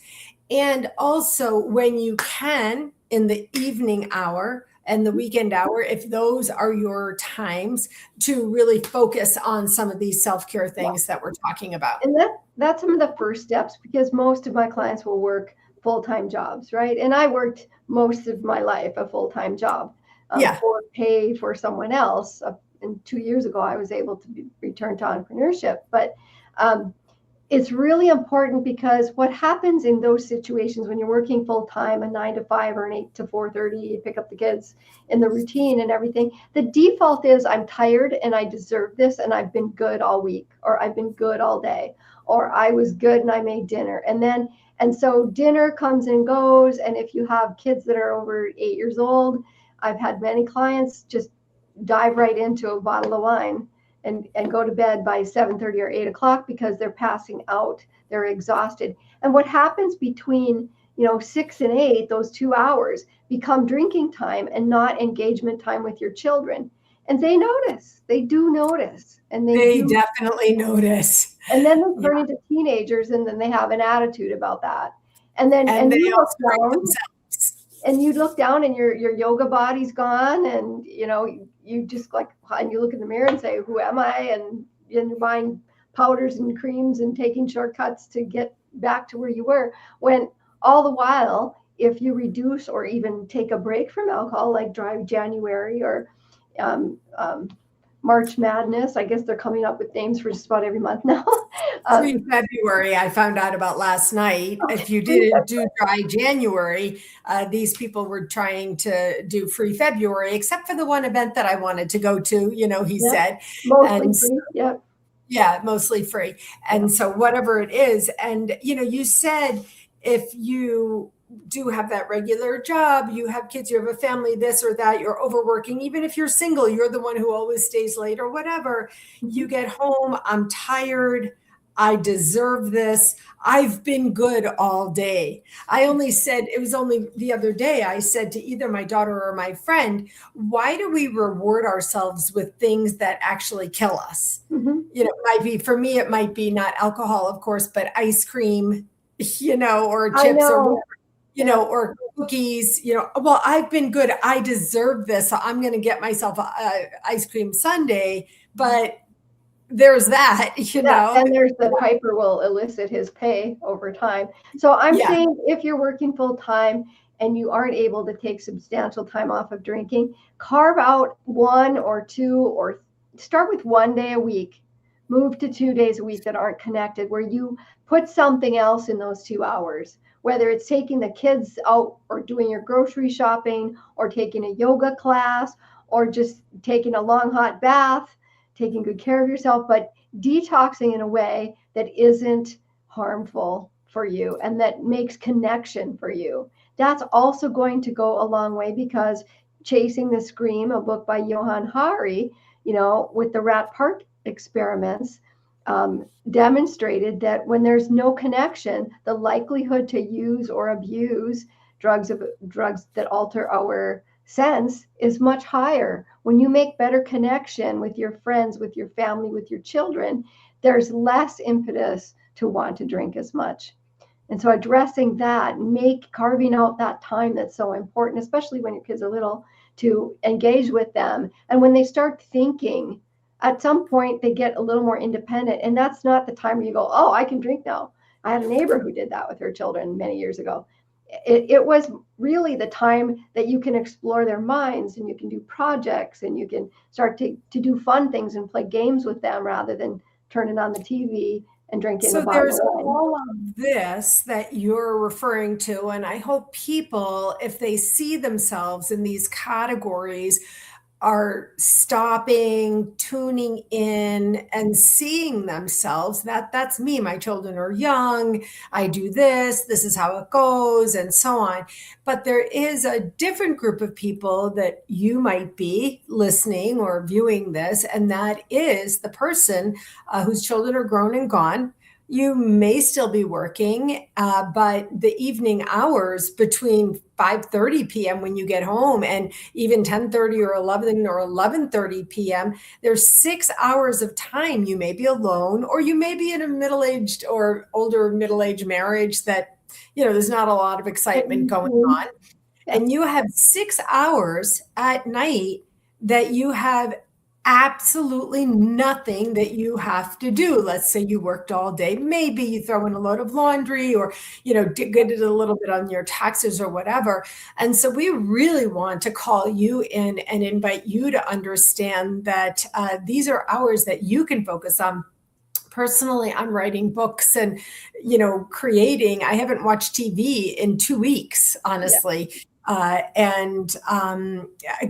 And also, when you can, in the evening hour and the weekend hour, if those are your times, to really focus on some of these self-care things that we're talking about. And that's some of the first steps, because most of my clients will work full-time jobs, right? And I worked most of my life a full-time job, Yeah. for pay for someone else. And 2 years ago, I was able to return to entrepreneurship. But um, it's really important, because what happens in those situations when you're working full time, a 9 to 5 or an 8 to 4:30, you pick up the kids in the routine and everything, the default is I'm tired and I deserve this, and I've been good all week, or I've been good all day, or I was good and I made dinner. And so dinner comes and goes. And if you have kids that are over 8 years old, I've had many clients just dive right into a bottle of wine and go to bed by 7:30 or 8 o'clock, because they're passing out, they're exhausted. And what happens between 6 and 8, those 2 hours become drinking time and not engagement time with your children. And they do notice, and they They do. definitely notice. And then they Yeah. turn into teenagers, and then they have an attitude about that. And then, And and they you look also write down, themselves. and your yoga body's gone, and you just like, and you look in the mirror and say, who am I? And you're buying powders and creams and taking shortcuts to get back to where you were, when all the while, if you reduce or even take a break from alcohol, like dry January, or um, um, March Madness. I guess they're coming up with names for just about every month now. Free February, I found out about last night. If you Free didn't do dry January, these people were trying to do free February, except for the one event that I wanted to go to, he Yeah, said. mostly And free. Yeah, yeah, mostly free. yeah. And so whatever it is, and you said if you do have that regular job, you have kids, you have a family, this or that, you're overworking, even if you're single, you're the one who always stays late or whatever, you Mhm. get home, I'm tired, I deserve this. I've been good all day. I only said, it was only the other day, I said to either my daughter or my friend, why do we reward ourselves with things that actually kill us? Mhm. It might be, for me, it might be not alcohol, of course, but ice cream, or I chips, or know. whatever, Yeah. or cookies, well, I've been good, I deserve this, so I'm going to get myself a ice cream sundae. But there's that, Yeah, and there's the piper will elicit his pay over time. So I'm yeah. saying, if you're working full time and you aren't able to take substantial time off of drinking, carve out 1 or 2, or start with 1 day a week, move to 2 days a week that aren't connected, where you put something else in those 2 hours, whether it's taking the kids out, or doing your grocery shopping, or taking a yoga class, or just taking a long hot bath, taking good care of yourself, but detoxing in a way that isn't harmful for you and that makes connection for you. That's also going to go a long way, because Chasing the Scream, a book by Johann Hari, with the rat park experiments, demonstrated that when there's no connection, the likelihood to use or abuse drugs that alter our sense is much higher. When you make better connection with your friends, with your family, with your children, there's less impetus to want to drink as much. And so addressing that, carving out that time that's so important, especially when your kids are little, to engage with them. And when they start thinking, at some point they get a little more independent. And that's not the time where you go, oh, I can drink now. I had a neighbor who did that with her children many years ago. it was really the time that you can explore their minds and you can do projects and you can start to do fun things and play games with them rather than turning on the TV and drinking a So bottle there's of wine. all of this that you're referring to, and I hope people, if they see themselves in these categories, are stopping, tuning in, and seeing themselves. That's me. My children are young. I do this. This is how it goes, and so on. But there is a different group of people that you might be listening or viewing this, and that is the person whose children are grown and gone. You may still be working, but the evening hours between 5:30 p.m. when you get home and even 10:30 or 11 or 11:30 p.m., there's 6 hours of time. You may be alone, or you may be in a middle-aged or older middle-aged marriage that, there's not a lot of excitement going on. And you have 6 hours at night that you have absolutely nothing that you have to do. Let's say you worked all day. Maybe you throw in a load of laundry or, get it a little bit on your taxes or whatever. And so we really want to call you in and invite you to understand that these are hours that you can focus on. Personally, I'm writing books and, creating. I haven't watched TV in 2 weeks, honestly. Yeah.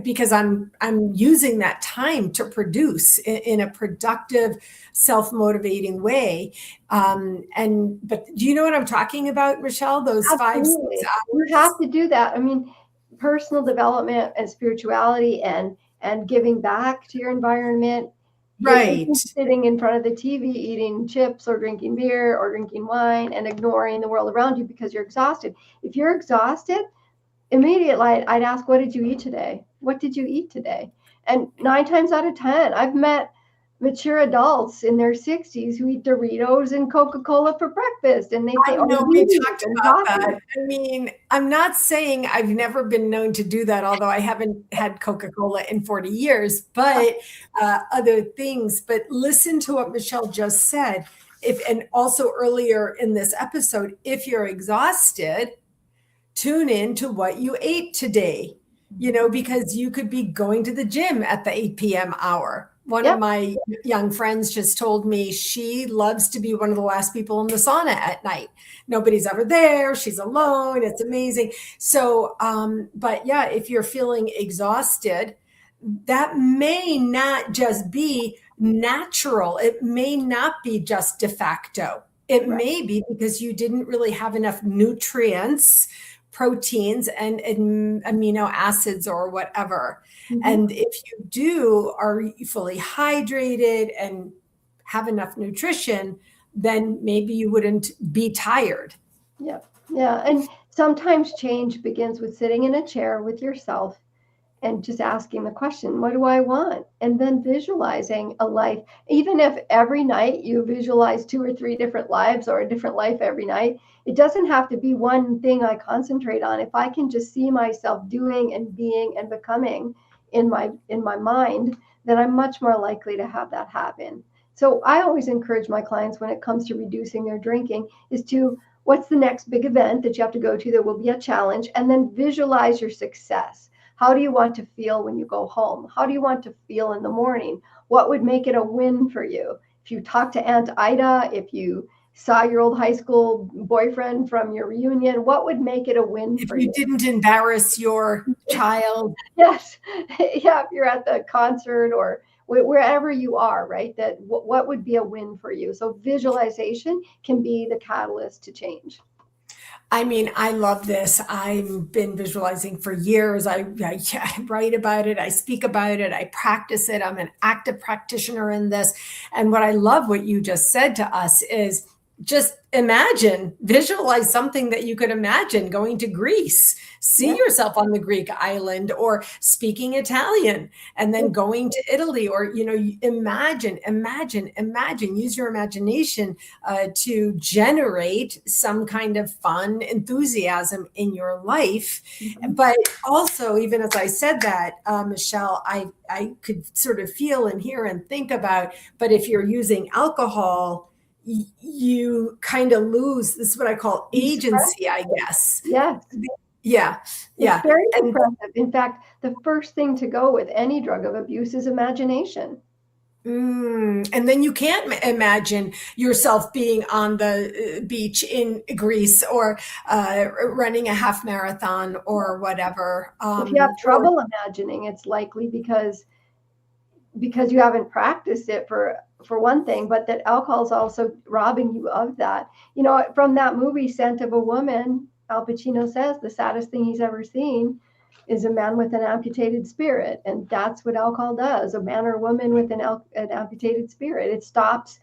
Because I'm using that time to produce in a productive, self-motivating way. But do you know what I'm talking about, Michelle? Those Absolutely. 5 6 hours. You have to do that. I mean, personal development and spirituality and giving back to your environment. Right. Sitting in front of the TV, eating chips or drinking beer or drinking wine and ignoring the world around you because you're exhausted. If you're exhausted, immediately I'd ask, what did you eat today? What did you eat today? And 9 times out of 10, I've met mature adults in their 60s who eat Doritos and Coca-Cola for breakfast. And they say, I know we talked about that. I mean, I'm not saying I've never been known to do that, although I haven't had Coca-Cola in 40 years, but other things. But listen to what Michelle just said. And also earlier in this episode, if you're exhausted, tune in to what you ate today, because you could be going to the gym at the 8 p.m. hour. One of my young friends just told me she loves to be one of the last people in the sauna at night. Nobody's ever there. She's alone. It's amazing. So, but yeah, if you're feeling exhausted, that may not just be natural. It may not be just de facto. It may be because you didn't really have enough nutrients, proteins, and amino acids or whatever. Mm-hmm. And if you are fully hydrated and have enough nutrition, then maybe you wouldn't be tired. Yeah. And sometimes change begins with sitting in a chair with yourself and just asking the question, what do I want? And then visualizing a life. Even if every night you visualize 2 or 3 different lives or a different life every night, it doesn't have to be one thing I concentrate on. If I can just see myself doing and being and becoming in my mind, then I'm much more likely to have that happen. So I always encourage my clients when it comes to reducing their drinking is to, what's the next big event that you have to go to that will be a challenge? And then visualize your success. How do you want to feel when you go home? How do you want to feel in the morning? What would make it a win for you? If you talked to Aunt Ida, if you saw your old high school boyfriend from your reunion, what would make it a win for you? If you didn't embarrass your child. Yes. Yeah, if you're at the concert or wherever you are, right? That what would be a win for you? So visualization can be the catalyst to change. I mean, I love this. I've been visualizing for years. I write about it. I speak about it. I practice it. I'm an active practitioner in this. And what I love what you just said to us is just visualize something that you could imagine going to Greece. See yourself on the Greek island or speaking Italian and then going to Italy, or, imagine, use your imagination to generate some kind of fun, enthusiasm in your life. Mm-hmm. But also, even as I said that, Michelle, I could sort of feel and hear and think about, but if you're using alcohol, you kind of lose, this is what I call agency, I guess. Yes. Yeah. Yeah. It's very suppressive. In fact, the first thing to go with any drug of abuse is imagination. And then you can't imagine yourself being on the beach in Greece or running a half marathon or whatever. If you have trouble imagining, it's likely because you haven't practiced it for one thing, but that alcohol is also robbing you of that. You know, from that movie, Scent of a Woman, Al Pacino says the saddest thing he's ever seen is a man with an amputated spirit. And that's what alcohol does. A man or a woman with an amputated spirit. It stops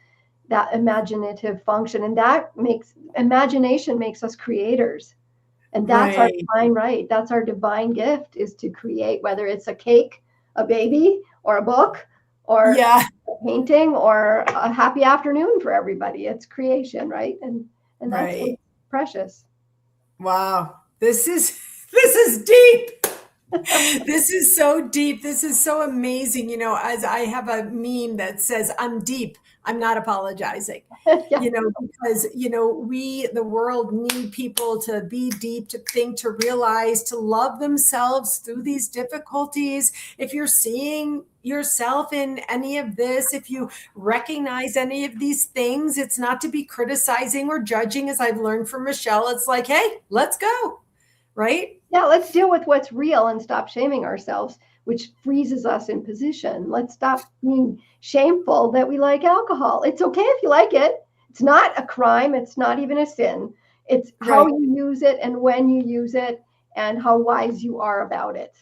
that imaginative function. And that makes imagination makes us creators. And that's our divine right. That's our divine gift, is to create, whether it's a cake, a baby, or a book, or a painting, or a happy afternoon for everybody. It's creation, right? And that's what's precious. Wow. This is deep. This is so deep. This is so amazing. You know, as I have a meme that says, I'm deep, I'm not apologizing. You know, because, you know, the world need people to be deep, to think, to realize, to love themselves through these difficulties. If you're seeing yourself in any of this, if you recognize any of these things, it's not to be criticizing or judging, as I've learned from Michele. It's like, hey, let's go. Right? Yeah, let's deal with what's real and stop shaming ourselves, which freezes us in position. Let's stop being shameful that we like alcohol. It's okay if you like it. It's not a crime. It's not even a sin. It's how you use it and when you use it and how wise you are about it.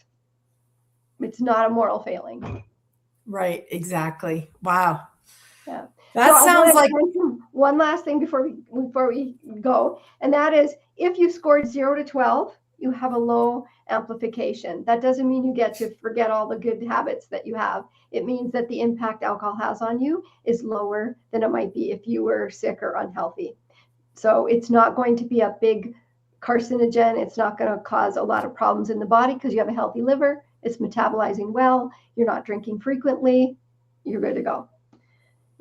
It's not a moral failing. Right, exactly. Wow. Yeah. That sounds like one last thing before we go, and that is, if you scored 0 to 12, you have a low amplification. That doesn't mean you get to forget all the good habits that you have. It means that the impact alcohol has on you is lower than it might be if you were sick or unhealthy. So it's not going to be a big carcinogen. It's not going to cause a lot of problems in the body because you have a healthy liver. It's metabolizing well. You're not drinking frequently. You're good to go.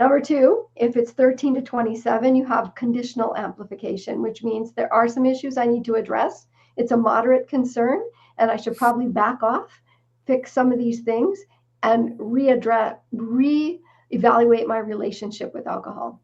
Number 2, if it's 13 to 27, you have conditional amplification, which means there are some issues I need to address. It's a moderate concern, and I should probably back off, fix some of these things, and reevaluate my relationship with alcohol.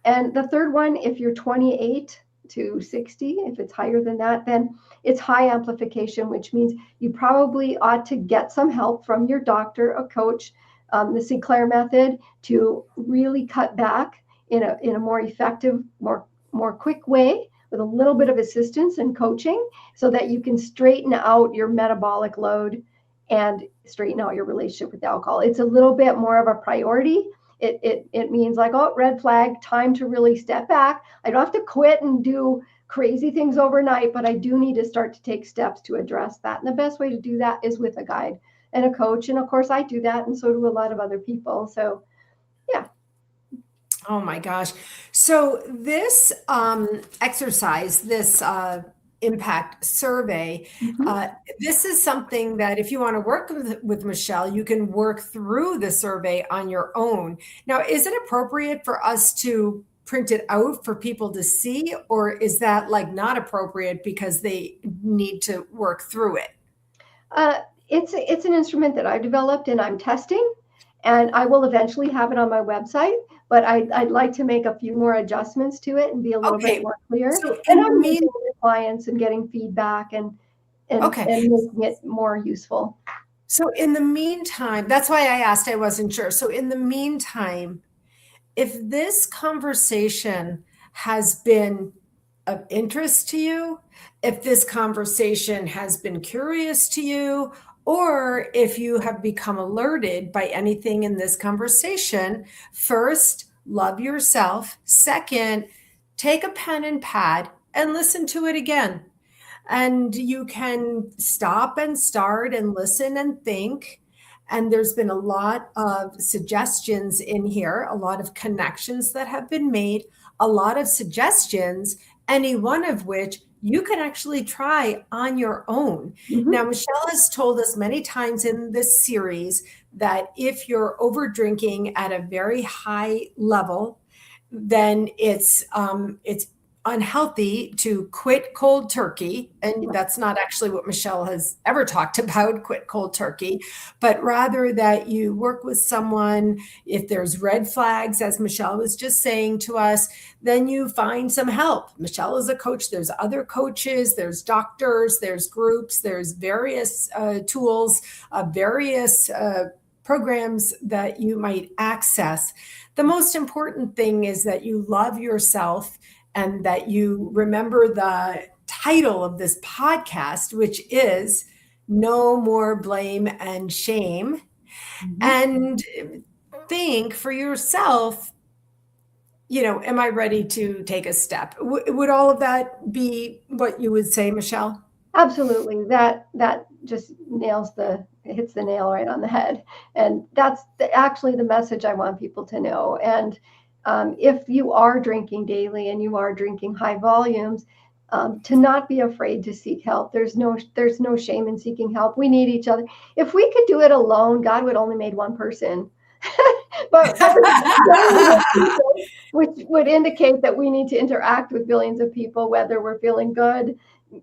And the third one, if you're 28 to 60, if it's higher than that, then it's high amplification, which means you probably ought to get some help from your doctor, a coach, the Sinclair method, to really cut back in a more effective, more quick way, with a little bit of assistance and coaching, so that you can straighten out your metabolic load and straighten out your relationship with alcohol. It's a little bit more of a priority. It means like, oh, red flag, time to really step back. I don't have to quit and do crazy things overnight, but I do need to start to take steps to address that. And the best way to do that is with a guide and a coach. And of course, I do that, and so do a lot of other people. So, yeah. Oh my gosh. So this exercise, this impact survey, this is something that if you want to work with Michele, you can work through the survey on your own. Now, is it appropriate for us to print it out for people to see, or is that like not appropriate because they need to work through it? It's an instrument that I developed and I'm testing, and I will eventually have it on my website, but I'd like to make a few more adjustments to it and be a little bit more clear. So and I'm meeting with clients and getting feedback and making it more useful. So in the meantime, that's why I asked, I wasn't sure. So in the meantime, if this conversation has been of interest to you, if this conversation has been curious to you, or if you have become alerted by anything in this conversation, first, love yourself. Second, take a pen and pad and listen to it again. And you can stop and start and listen and think. And there's been a lot of suggestions in here, a lot of connections that have been made, a lot of suggestions, any one of which you can actually try on your own. Now, Michele has told us many times in this series that if you're over drinking at a very high level, then it's unhealthy to quit cold turkey. And that's not actually what Michele has ever talked about, quit cold turkey, but rather that you work with someone. If there's red flags, as Michele was just saying to us, then you find some help. Michele is a coach. There's other coaches, there's doctors, there's groups, there's various tools, various programs that you might access. The most important thing is that you love yourself and that you remember the title of this podcast, which is No More Blame and Shame. And think for yourself, am I ready to take a step? Would all of that be what you would say, Michele? Absolutely. That just hits the nail right on the head. And that's actually the message I want people to know. And if you are drinking daily and you are drinking high volumes, to not be afraid to seek help. There's no shame in seeking help. We need each other. If we could do it alone, God would only made one person. but which would indicate that we need to interact with billions of people, whether we're feeling good,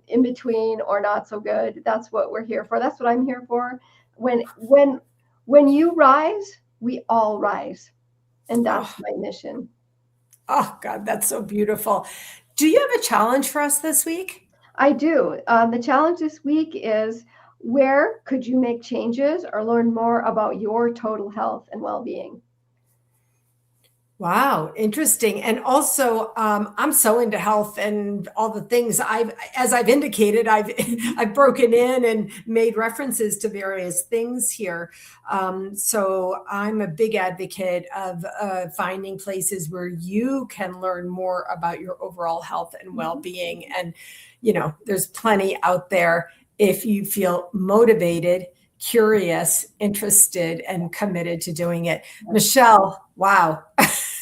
in between, or not so good. That's what we're here for. That's what I'm here for. When you rise, we all rise. And that's my mission. Oh, God, that's so beautiful. Do you have a challenge for us this week? I do. The challenge this week is, where could you make changes or learn more about your total health and well-being? Wow, interesting. And also, I'm so into health and all the things as I've indicated, I've broken in and made references to various things here. So I'm a big advocate of finding places where you can learn more about your overall health and well-being. And, there's plenty out there if you feel motivated, curious, interested, and committed to doing it. Michele, wow.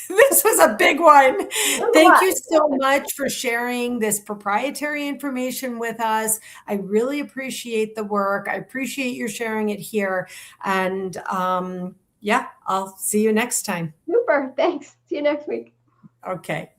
This was a big one. Thank you so much for sharing this proprietary information with us. I really appreciate the work. I appreciate your sharing it here. And I'll see you next time. Super. Thanks. See you next week. Okay.